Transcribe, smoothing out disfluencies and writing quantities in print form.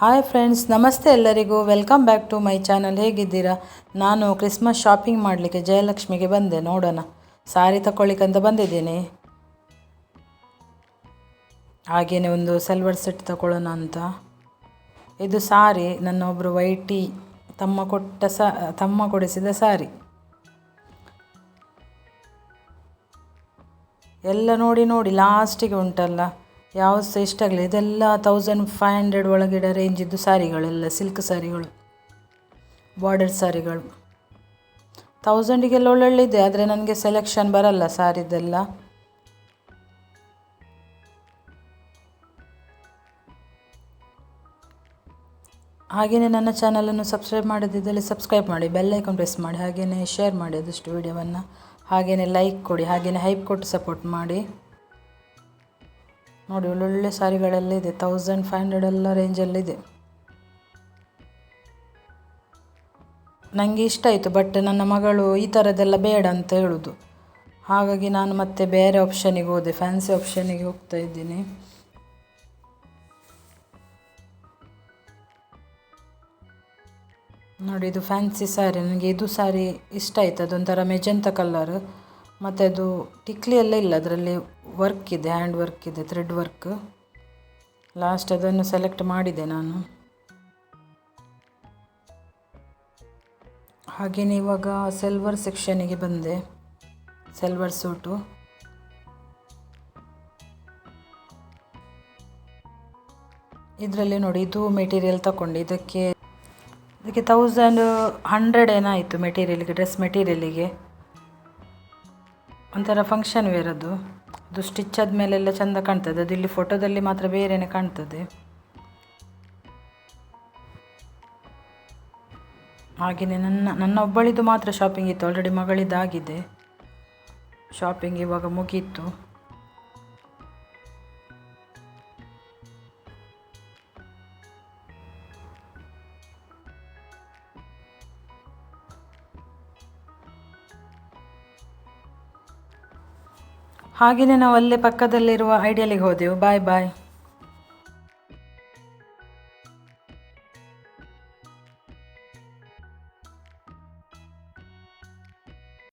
Hi friends, ನಮಸ್ತೆ ಎಲ್ಲರಿಗೂ. Welcome back to my channel. ಹೇಗಿದ್ದೀರಾ? ನಾನು ಕ್ರಿಸ್ಮಸ್ ಶಾಪಿಂಗ್ ಮಾಡಲಿಕ್ಕೆ ಜಯಲಕ್ಷ್ಮಿಗೆ ಬಂದೆ. ನೋಡೋಣ, ಸಾರಿ ತಗೊಳ್ಳಿಕ್ಕಂತ ಬಂದಿದ್ದೀನಿ. ಹಾಗೆಯೇ ಒಂದು ಸಲ್ವರ್ ಸೆಟ್ ತಗೊಳ್ಳೋಣ ಅಂತ. ಇದು ಸಾರಿ ನನ್ನ ಒಬ್ಬರು ವೈಟಿ ತಮ್ಮ ಕೊಡಿಸಿದ ಸಾರಿ. ಎಲ್ಲ ನೋಡಿ ಲಾಸ್ಟಿಗೆ ಉಂಟಲ್ಲ, ಯಾವುದು ಸಹ ಇಷ್ಟ ಆಗಲಿ. ಇದೆಲ್ಲ 1500 ಒಳಗಡೆ ರೇಂಜಿದ್ದು ಸಾರಿಗಳೆಲ್ಲ, ಸಿಲ್ಕ್ ಸಾರಿಗಳು, ಬಾರ್ಡರ್ ಸಾರಿಗಳು. 1000ಗೆಲ್ಲ ಒಳ್ಳೊಳ್ಳಿದೆ, ಆದರೆ ನನಗೆ ಸೆಲೆಕ್ಷನ್ ಬರಲ್ಲ ಸಾರಿದೆಲ್ಲ. ಹಾಗೆಯೇ ನನ್ನ ಚಾನಲನ್ನು ಸಬ್ಸ್ಕ್ರೈಬ್ ಮಾಡದಿದ್ದಲ್ಲಿ ಸಬ್ಸ್ಕ್ರೈಬ್ ಮಾಡಿ, ಬೆಲ್ ಐಕಾನ್ ಪ್ರೆಸ್ ಮಾಡಿ, ಹಾಗೆಯೇ ಶೇರ್ ಮಾಡಿ ಆದಷ್ಟು ವಿಡಿಯೋವನ್ನು, ಹಾಗೆಯೇ ಲೈಕ್ ಕೊಡಿ, ಹಾಗೆಯೇ ಹೈಪ್ ಕೊಟ್ಟು ಸಪೋರ್ಟ್ ಮಾಡಿ. ನೋಡಿ, ಒಳ್ಳೊಳ್ಳೆ ಸಾರಿಗಳೆಲ್ಲ ಇದೆ, 1500 ಎಲ್ಲ ರೇಂಜಲ್ಲಿದೆ. ನನಗೆ ಇಷ್ಟ ಆಯಿತು, ಬಟ್ ನನ್ನ ಮಗಳು ಈ ಥರದ್ದೆಲ್ಲ ಬೇಡ ಅಂತ ಹೇಳೋದು. ಹಾಗಾಗಿ ನಾನು ಮತ್ತೆ ಬೇರೆ ಆಪ್ಷನಿಗೆ ಹೋದೆ, ಫ್ಯಾನ್ಸಿ ಆಪ್ಷನಿಗೆ ಹೋಗ್ತಾ ಇದ್ದೀನಿ. ನೋಡಿ, ಇದು ಫ್ಯಾನ್ಸಿ ಸ್ಯಾರಿ. ನನಗೆ ಇದು ಸ್ಯಾರಿ ಇಷ್ಟ ಆಯಿತು. ಅದೊಂಥರ ಮೆಜೆಂತ ಕಲರ್, ಮತ್ತು ಅದು ಟಿಕ್ಲಿ ಎಲ್ಲ ಇಲ್ಲ, ಅದರಲ್ಲಿ ವರ್ಕ್ ಇದೆ, ಹ್ಯಾಂಡ್ ವರ್ಕ್ ಇದೆ, ಥ್ರೆಡ್ ವರ್ಕ್. ಲಾಸ್ಟ್ ಅದನ್ನು ಸೆಲೆಕ್ಟ್ ಮಾಡಿದೆ ನಾನು. ಹಾಗೆಯೇ ಇವಾಗ ಸಿಲ್ವರ್ ಸೆಕ್ಷನಿಗೆ ಬಂದೆ, ಸಿಲ್ವರ್ ಸೂಟು. ಇದರಲ್ಲಿ ನೋಡಿ, ಇದು ಮೆಟೀರಿಯಲ್ ತಗೊಂಡು ಇದಕ್ಕೆ 1100 ಏನಾಯಿತು ಮೆಟೀರಿಯಲಿಗೆ, ಡ್ರೆಸ್ ಮೆಟೀರಿಯಲಿಗೆ. ಒಂಥರ ಫಂಕ್ಷನ್ ವೇರ್ ಅದು ಸ್ಟಿಚ್ ಆದಮೇಲೆಲ್ಲ ಚೆಂದ ಕಾಣ್ತದೆ. ಅದು ಇಲ್ಲಿ ಫೋಟೋದಲ್ಲಿ ಮಾತ್ರ ಬೇರೆಯೇ ಕಾಣ್ತದೆ. ಹಾಗೆಯೇ ನನ್ನ ಒಬ್ಬಳಿದು ಮಾತ್ರ ಶಾಪಿಂಗ್ ಇತ್ತು, ಆಲ್ರೆಡಿ ಮಗಳಿದ್ದಾಗಿದೆ ಶಾಪಿಂಗ್, ಇವಾಗ ಮುಗೀತು. ಹಾಗೆಯೇ ನಾವು ಅಲ್ಲೇ ಪಕ್ಕದಲ್ಲಿರುವ ಐಡಿಯಲಿಗೆ ಹೋದೆವು. ಬಾಯ್ ಬಾಯ್.